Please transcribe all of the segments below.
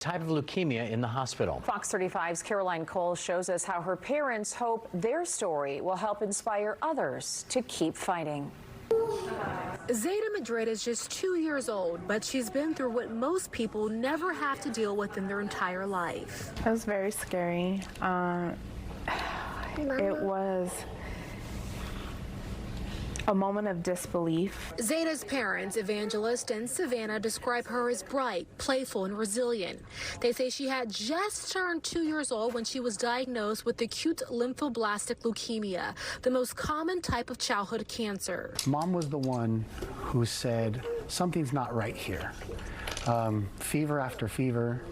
type of leukemia in the hospital. Fox 35's Caroline Cole shows us how her parents hope their story will help inspire others to keep fighting. Zayda Madrid is just 2 years old, but she's been through what most people never have to deal with in their entire life. It was very scary. It was a moment of disbelief. Zayda's parents, Evangelist and Savannah, describe her as bright, playful, and resilient. They say she had just turned 2 years old when she was diagnosed with acute lymphoblastic leukemia, the most common type of childhood cancer. Mom was the one who said, something's not right here. Fever after fever,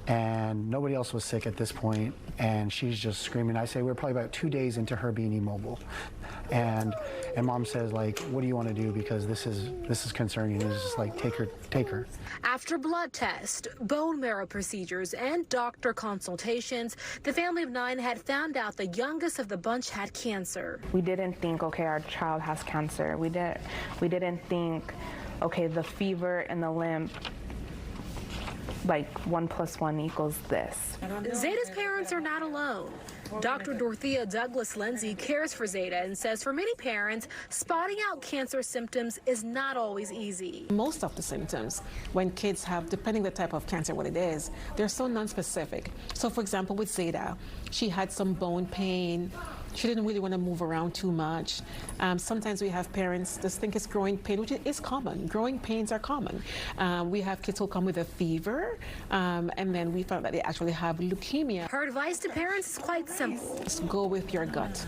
and nobody else was sick at this point, and she's just screaming. I say we're probably about 2 days into her being immobile, and Mom says, like, what do you want to do, because this is concerning. It's just like, take her. After blood tests, bone marrow procedures, and doctor consultations, the family of 9 had found out the youngest of the bunch had cancer. We didn't think, okay, our child has cancer. We didn't think, okay, the fever and the lymph, like 1 + 1 = this. Zayda's parents are not alone. Dr. Dorothea Douglas Lindsay cares for Zayda and says for many parents, spotting out cancer symptoms is not always easy. Most of the symptoms when kids have, depending the type of cancer, what it is, they're so non-specific. So for example, with Zayda, she had some bone pain. She didn't really want to move around too much. Sometimes we have parents just think it's growing pain, which is common. Growing pains are common. We have kids who come with a fever, and then we found that they actually have leukemia. Her advice to parents is quite simple. Just go with your gut.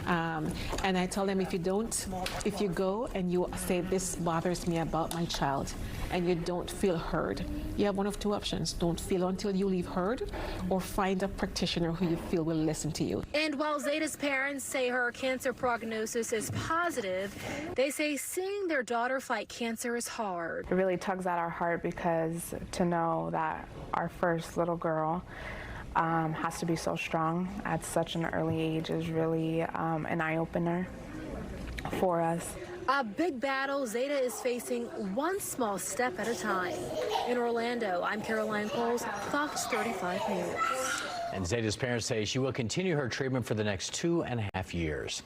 And I tell them, if you go and you say, this bothers me about my child, and you don't feel heard, you have one of 2 options. Don't feel until you leave heard, or find a practitioner who you feel will listen to you. And while Zayda's parents say her cancer prognosis is positive, they say seeing their daughter fight cancer is hard. It really tugs at our heart, because to know that our first little girl has to be so strong at such an early age is really an eye-opener for us. A big battle Zayda is facing, one small step at a time. In Orlando, I'm Caroline Cole, Fox 35 News. And Zayda's parents say she will continue her treatment for the next 2.5 years.